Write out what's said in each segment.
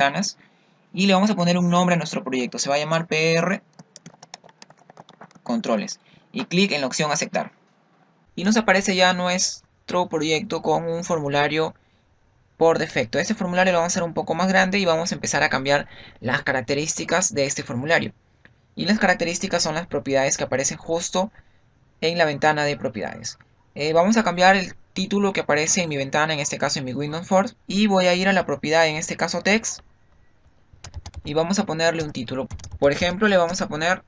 ventanas. Y le vamos a poner un nombre a nuestro proyecto. Se va a llamar PR Controles. Y clic en la opción aceptar. Y nos aparece ya nuestro proyecto con un formulario por defecto. Este formulario lo vamos a hacer un poco más grande y vamos a empezar a cambiar las características de este formulario. Y las características son las propiedades que aparecen justo en la ventana de propiedades. Vamos a cambiar el título que aparece en mi ventana, en este caso en mi Windows Force, y voy a ir a la propiedad, en este caso text, y vamos a ponerle un título. Por ejemplo, le vamos a poner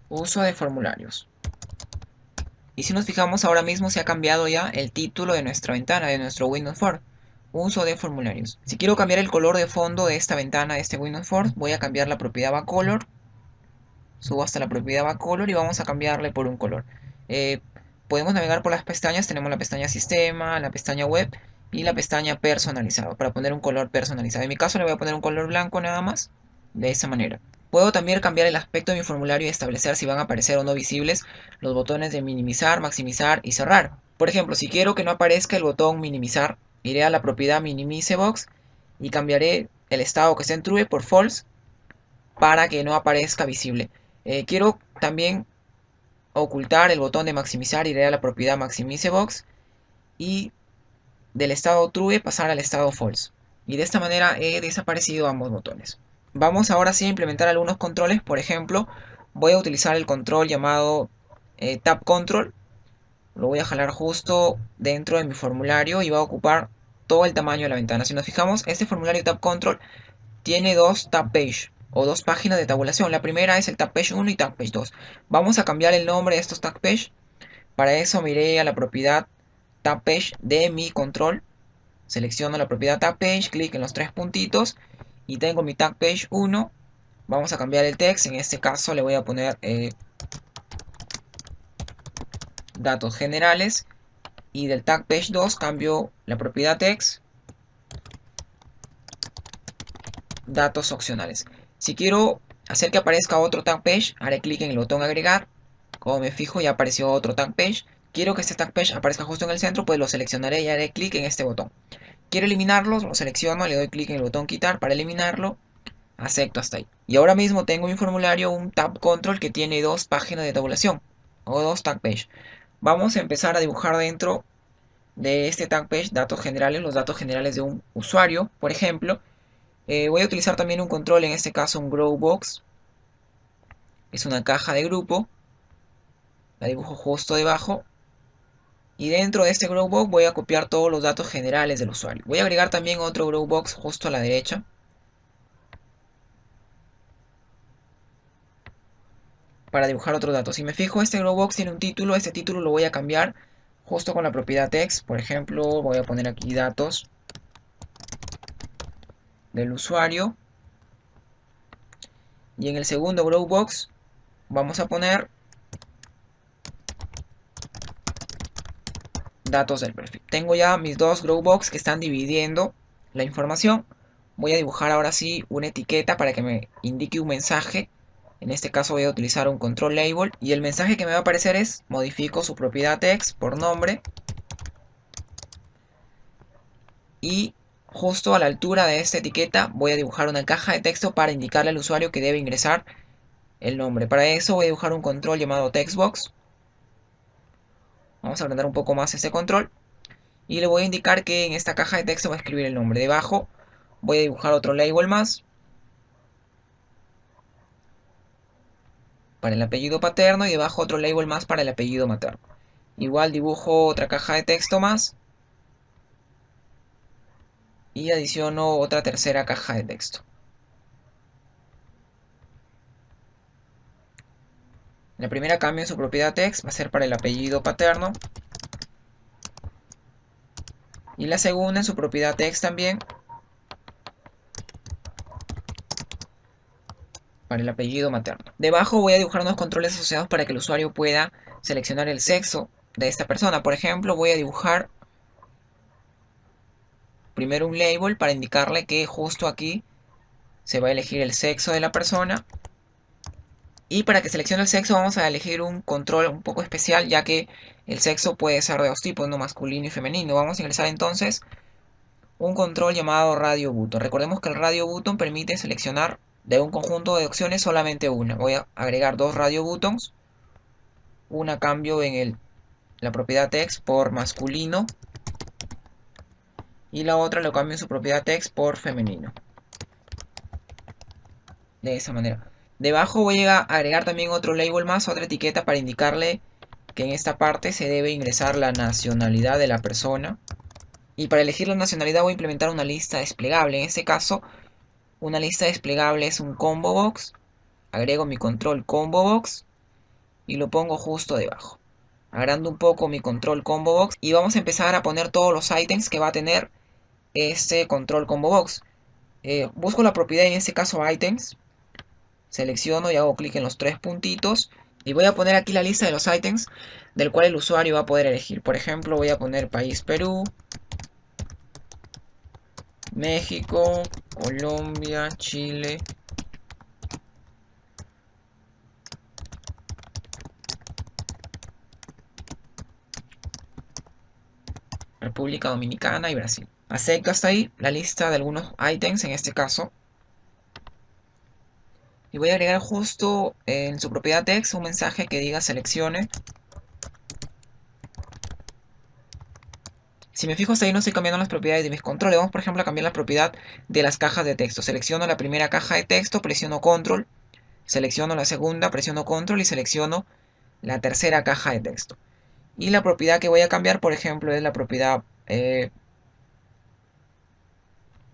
uso de formularios. Y si nos fijamos, ahora mismo se ha cambiado ya el título de nuestra ventana, de nuestro Windows Force. Uso de formularios. Si quiero cambiar el color de fondo de esta ventana, de este Windows Force, voy a cambiar la propiedad backcolor. Subo hasta la propiedad backcolor y vamos a cambiarle por un color. Podemos navegar por las pestañas. Tenemos la pestaña sistema, la pestaña web y la pestaña personalizado, para poner un color personalizado. En mi caso le voy a poner un color blanco nada más, de esa manera. Puedo también cambiar el aspecto de mi formulario y establecer si van a aparecer o no visibles los botones de minimizar, maximizar y cerrar. Por ejemplo, si quiero que no aparezca el botón minimizar, iré a la propiedad minimize box y cambiaré el estado que esté en true por false para que no aparezca visible. Quiero también ocultar el botón de maximizar, iré a la propiedad maximize box y del estado true pasar al estado false. Y de esta manera he desaparecido ambos botones. Vamos ahora sí a implementar algunos controles. Por ejemplo, voy a utilizar el control llamado Tab Control. Lo voy a jalar justo dentro de mi formulario y va a ocupar todo el tamaño de la ventana. Si nos fijamos, este formulario Tab Control tiene dos Tab Page o dos páginas de tabulación. La primera es el Tab Page 1 y Tab Page 2. Vamos a cambiar el nombre de estos Tab Page. Para eso miré a la propiedad Tab Page de mi control. Selecciono la propiedad Tab Page, clic en los tres puntitos y tengo mi Tab Page 1. Vamos a cambiar el text. En este caso le voy a poner datos generales. Y del Tag Page 2 cambio la propiedad text, datos opcionales. Si quiero hacer que aparezca otro Tag Page, haré clic en el botón agregar. Como me fijo, ya apareció otro Tag Page. Quiero que este Tag Page aparezca justo en el centro, pues lo seleccionaré y haré clic en este botón. Quiero eliminarlo, lo selecciono, le doy clic en el botón quitar para eliminarlo. Acepto hasta ahí. Y ahora mismo tengo en mi formulario un Tab Control que tiene dos páginas de tabulación o dos Tag Page. Vamos a empezar a dibujar dentro de este Tag Page datos generales, los datos generales de un usuario, por ejemplo. Voy a utilizar también un control, en este caso un Grow Box. Es una caja de grupo. La dibujo justo debajo. Y dentro de este Grow Box voy a copiar todos los datos generales del usuario. Voy a agregar también otro Grow Box justo a la derecha. Para dibujar otros datos. Si me fijo, este Grow Box tiene un título. Este título lo voy a cambiar justo con la propiedad text. Por ejemplo, voy a poner aquí datos del usuario. Y en el segundo Grow Box vamos a poner datos del perfil. Tengo ya mis dos Grow Box que están dividiendo la información. Voy a dibujar ahora sí una etiqueta para que me indique un mensaje. En este caso voy a utilizar un control label y el mensaje que me va a aparecer es: modifico su propiedad text por nombre. Y justo a la altura de esta etiqueta voy a dibujar una caja de texto para indicarle al usuario que debe ingresar el nombre. Para eso voy a dibujar un control llamado textbox. Vamos a agrandar un poco más este control. Y le voy a indicar que en esta caja de texto voy a escribir el nombre. Debajo voy a dibujar otro label más para el apellido paterno y debajo otro label más para el apellido materno. Igual dibujo otra caja de texto más y adiciono otra tercera caja de texto. La primera cambio en su propiedad text, va a ser para el apellido paterno. Y la segunda en su propiedad text también, para el apellido materno. Debajo voy a dibujar unos controles asociados para que el usuario pueda seleccionar el sexo de esta persona. Por ejemplo, voy a dibujar primero un label para indicarle que justo aquí se va a elegir el sexo de la persona. Y para que seleccione el sexo vamos a elegir un control un poco especial, ya que el sexo puede ser de dos tipos, no masculino y femenino. Vamos a ingresar entonces un control llamado radio button. Recordemos que el radio button permite seleccionar de un conjunto de opciones solamente una. Voy a agregar dos radio buttons. Una cambio en la propiedad text por masculino. Y la otra lo cambio en su propiedad text por femenino. De esa manera. Debajo voy a agregar también otro label más, otra etiqueta para indicarle que en esta parte se debe ingresar la nacionalidad de la persona. Y para elegir la nacionalidad voy a implementar una lista desplegable. En este caso, una lista desplegable es un combo box. Agrego mi control combo box y lo pongo justo debajo. Agrando un poco mi control combo box y vamos a empezar a poner todos los ítems que va a tener este control combo box. Busco la propiedad, en este caso items. Selecciono y hago clic en los tres puntitos. Y voy a poner aquí la lista de los ítems del cual el usuario va a poder elegir. Por ejemplo, voy a poner país Perú, México, Colombia, Chile, República Dominicana y Brasil. Acepto hasta ahí la lista de algunos ítems en este caso. Y voy a agregar justo en su propiedad text un mensaje que diga seleccione. Si me fijo hasta ahí no estoy cambiando las propiedades de mis controles. Vamos por ejemplo a cambiar la propiedad de las cajas de texto. Selecciono la primera caja de texto, presiono control. Selecciono la segunda, presiono control y selecciono la tercera caja de texto. Y la propiedad que voy a cambiar por ejemplo es la propiedad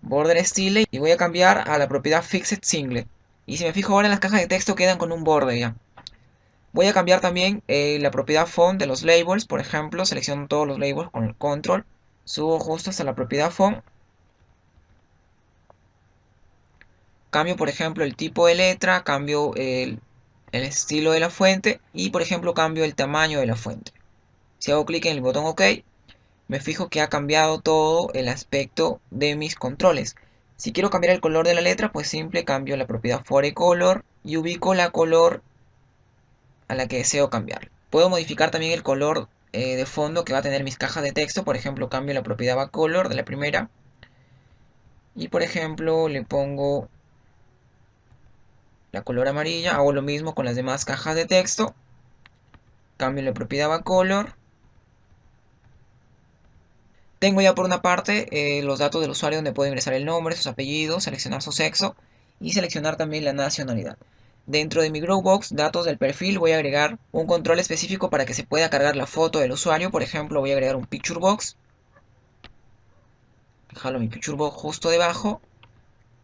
border style. Y voy a cambiar a la propiedad fixed singlet. Y si me fijo ahora en las cajas de texto quedan con un borde ya. Voy a cambiar también la propiedad font de los labels. Por ejemplo, selecciono todos los labels con el control. Subo justo hasta la propiedad font. Cambio, por ejemplo, el tipo de letra. Cambio el estilo de la fuente. Y, por ejemplo, cambio el tamaño de la fuente. Si hago clic en el botón OK, me fijo que ha cambiado todo el aspecto de mis controles. Si quiero cambiar el color de la letra, pues simple cambio la propiedad forecolor y ubico la color a la que deseo cambiar. Puedo modificar también el color de fondo que va a tener mis cajas de texto. Por ejemplo, cambio la propiedad backcolor de la primera. Y por ejemplo, le pongo la color amarilla. Hago lo mismo con las demás cajas de texto. Cambio la propiedad backcolor. Tengo ya por una parte los datos del usuario donde puedo ingresar el nombre, sus apellidos, seleccionar su sexo y seleccionar también la nacionalidad. Dentro de mi Growbox, datos del perfil, voy a agregar un control específico para que se pueda cargar la foto del usuario. Por ejemplo, voy a agregar un Picture Box. Jalo mi Picture Box justo debajo,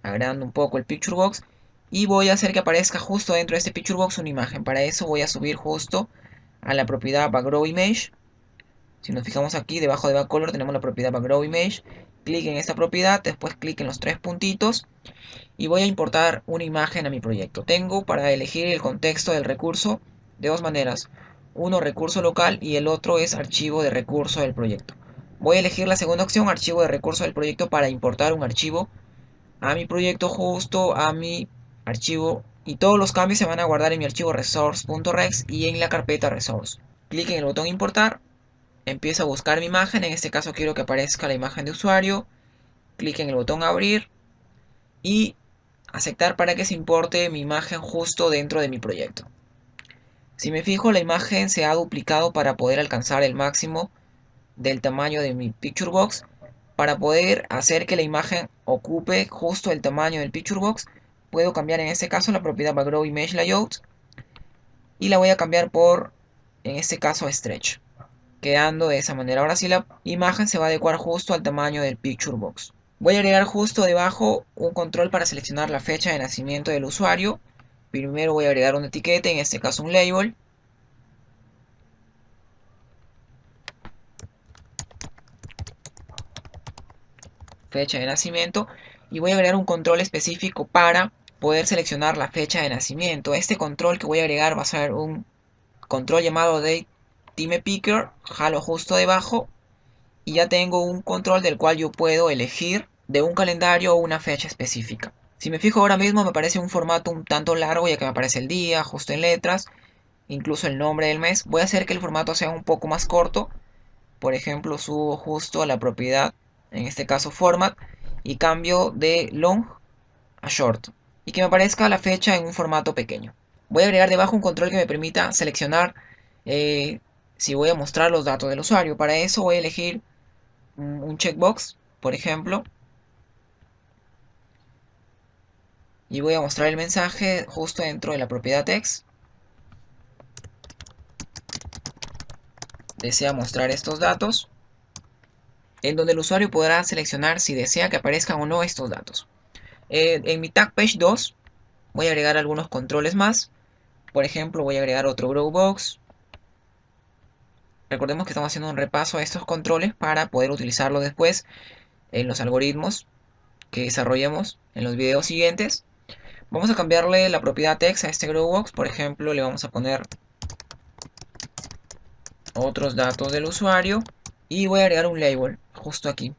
agregando un poco el Picture Box. Y voy a hacer que aparezca justo dentro de este Picture Box una imagen. Para eso voy a subir justo a la propiedad Background Image. Si nos fijamos aquí, debajo de Backcolor tenemos la propiedad Background Image. Clic en esta propiedad, después clic en los tres puntitos. Y voy a importar una imagen a mi proyecto. Tengo para elegir el contexto del recurso de dos maneras. Uno recurso local y el otro es archivo de recurso del proyecto. Voy a elegir la segunda opción, archivo de recurso del proyecto, para importar un archivo a mi proyecto, justo a mi archivo. Y todos los cambios se van a guardar en mi archivo resource.rex y en la carpeta resource. Clic en el botón importar. Empiezo a buscar mi imagen. En este caso quiero que aparezca la imagen de usuario. Clic en el botón abrir. Y aceptar para que se importe mi imagen justo dentro de mi proyecto. Si me fijo, la imagen se ha duplicado para poder alcanzar el máximo del tamaño de mi Picture Box. Para poder hacer que la imagen ocupe justo el tamaño del Picture Box, puedo cambiar en este caso la propiedad Background Image Layout y la voy a cambiar por, en este caso, Stretch, quedando de esa manera. Ahora sí la imagen se va a adecuar justo al tamaño del Picture Box. Voy a agregar justo debajo un control para seleccionar la fecha de nacimiento del usuario. Primero voy a agregar una etiqueta, en este caso un label. Fecha de nacimiento. Y voy a agregar un control específico para poder seleccionar la fecha de nacimiento. Este control que voy a agregar va a ser un control llamado DateTimePicker. Jalo justo debajo. Y ya tengo un control del cual yo puedo elegir de un calendario o una fecha específica. Si me fijo ahora mismo me parece un formato un tanto largo, ya que me aparece el día, justo en letras, incluso el nombre del mes. Voy a hacer que el formato sea un poco más corto. Por ejemplo, subo justo a la propiedad en este caso format, y cambio de long a short, y que me aparezca la fecha en un formato pequeño. Voy a agregar debajo un control que me permita seleccionar si voy a mostrar los datos del usuario. Para eso voy a elegir un checkbox, por ejemplo, y voy a mostrar el mensaje justo dentro de la propiedad text. Desea mostrar estos datos, en donde el usuario podrá seleccionar si desea que aparezcan o no estos datos. En mi tag page 2 voy a agregar algunos controles más. Por ejemplo, voy a agregar otro growbox. Recordemos que estamos haciendo un repaso a estos controles para poder utilizarlo después en los algoritmos que desarrollemos en los videos siguientes. Vamos a cambiarle la propiedad text a este growbox. Por ejemplo, le vamos a poner otros datos del usuario y voy a agregar un label justo aquí.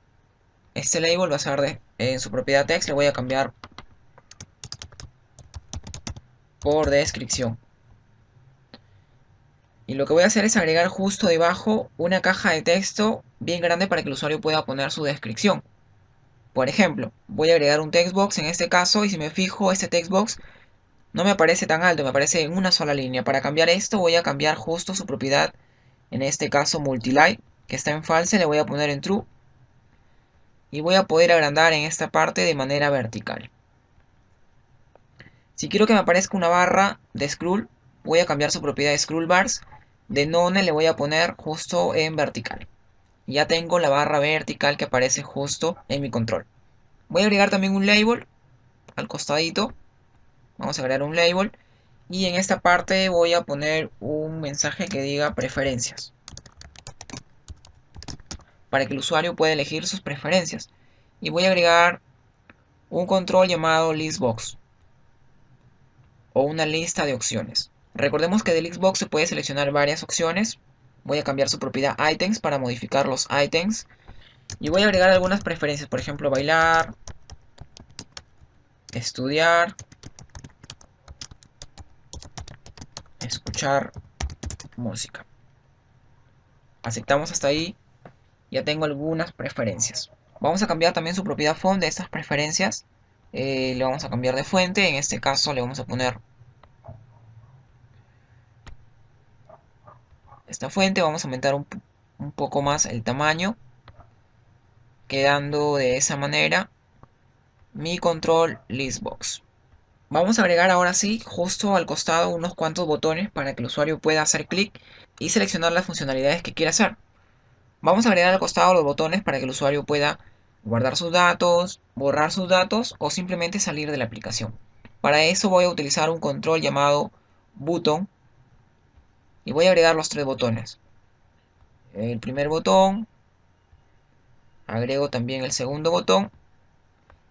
Este label va a ser en su propiedad text, le voy a cambiar por descripción. Y lo que voy a hacer es agregar justo debajo una caja de texto bien grande para que el usuario pueda poner su descripción. Por ejemplo, voy a agregar un textbox en este caso, y si me fijo, este textbox no me aparece tan alto, me aparece en una sola línea. Para cambiar esto voy a cambiar justo su propiedad, en este caso multiline, que está en false, le voy a poner en true. Y voy a poder agrandar en esta parte de manera vertical. Si quiero que me aparezca una barra de scroll, voy a cambiar su propiedad de scroll bars. De none le voy a poner justo en vertical. Ya tengo la barra vertical que aparece justo en mi control. Voy a agregar también un label al costadito. Vamos a agregar un label. Y en esta parte voy a poner un mensaje que diga preferencias, para que el usuario pueda elegir sus preferencias. Y voy a agregar un control llamado listbox, o una lista de opciones. Recordemos que del listbox se puede seleccionar varias opciones. Voy a cambiar su propiedad items para modificar los items. Y voy a agregar algunas preferencias, por ejemplo, bailar, estudiar, escuchar música. Aceptamos hasta ahí. Ya tengo algunas preferencias. Vamos a cambiar también su propiedad font de estas preferencias. Le vamos a cambiar de fuente. En este caso le vamos a poner esta fuente. Vamos a aumentar un poco más el tamaño, quedando de esa manera mi control listbox. Vamos a agregar ahora sí justo al costado unos cuantos botones para que el usuario pueda hacer clic y seleccionar las funcionalidades que quiera hacer. Vamos a agregar al costado los botones para que el usuario pueda guardar sus datos, borrar sus datos o simplemente salir de la aplicación. Para eso voy a utilizar un control llamado button y voy a agregar los tres botones. El primer botón, agrego también el segundo botón,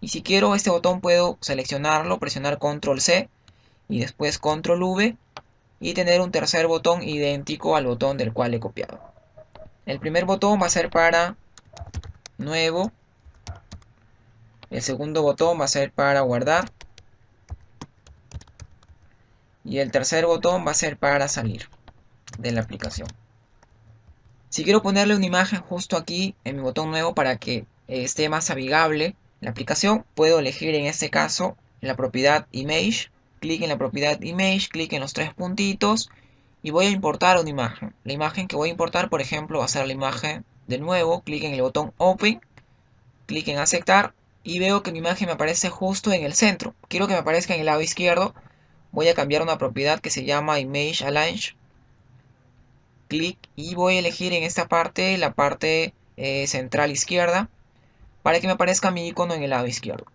y si quiero este botón puedo seleccionarlo, presionar control C y después control V y tener un tercer botón idéntico al botón del cual he copiado. El primer botón va a ser para nuevo, el segundo botón va a ser para guardar y el tercer botón va a ser para salir de la aplicación. Si quiero ponerle una imagen justo aquí en mi botón nuevo para que esté más amigable la aplicación, puedo elegir en este caso la propiedad image, clic en la propiedad image, clic en los tres puntitos y voy a importar una imagen. La imagen que voy a importar, por ejemplo, va a ser la imagen de nuevo, clic en el botón open, clic en aceptar y veo que mi imagen me aparece justo en el centro. Quiero que me aparezca en el lado izquierdo. Voy a cambiar una propiedad que se llama image align, clic y voy a elegir en esta parte la parte central izquierda para que me aparezca mi icono en el lado izquierdo.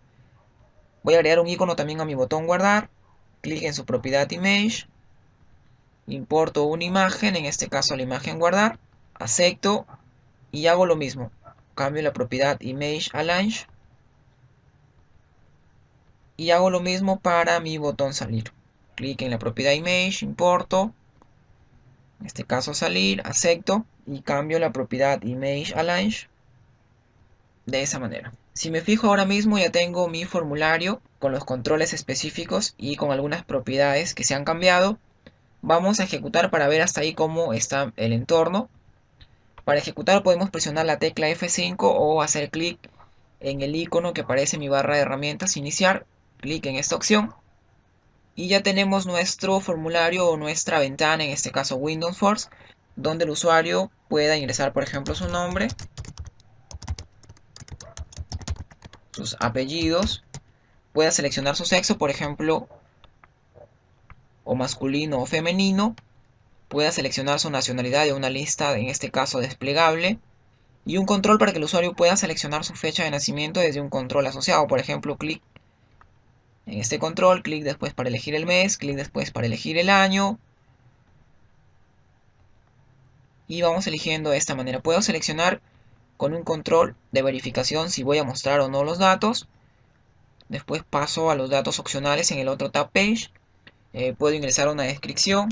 Voy a agregar un icono también a mi botón guardar, clic en su propiedad image, importo una imagen, en este caso la imagen guardar, acepto y hago lo mismo. Cambio la propiedad image align y hago lo mismo para mi botón salir. Clic en la propiedad image, importo, en este caso salir, acepto y cambio la propiedad image align de esa manera. Si me fijo ahora mismo ya tengo mi formulario con los controles específicos y con algunas propiedades que se han cambiado. Vamos a ejecutar para ver hasta ahí cómo está el entorno. Para ejecutar podemos presionar la tecla F5 o hacer clic en el icono que aparece en mi barra de herramientas, iniciar, clic en esta opción y ya tenemos nuestro formulario o nuestra ventana, en este caso Windows Force, donde el usuario pueda ingresar, por ejemplo, su nombre, sus apellidos, pueda seleccionar su sexo, por ejemplo, o masculino o femenino, pueda seleccionar su nacionalidad de una lista, en este caso desplegable, y un control para que el usuario pueda seleccionar su fecha de nacimiento desde un control asociado, por ejemplo, clic en este control, clic después para elegir el mes, clic después para elegir el año, y vamos eligiendo de esta manera. Puedo seleccionar con un control de verificación si voy a mostrar o no los datos. Después paso a los datos opcionales en el otro tab page. Puedo ingresar una descripción.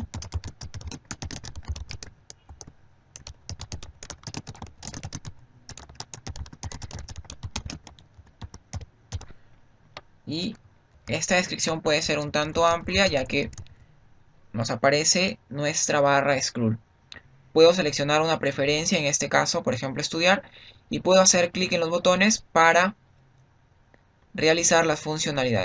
Y esta descripción puede ser un tanto amplia, ya que nos aparece nuestra barra scroll. Puedo seleccionar una preferencia, en este caso, por ejemplo, estudiar, y puedo hacer clic en los botones para realizar las funcionalidades.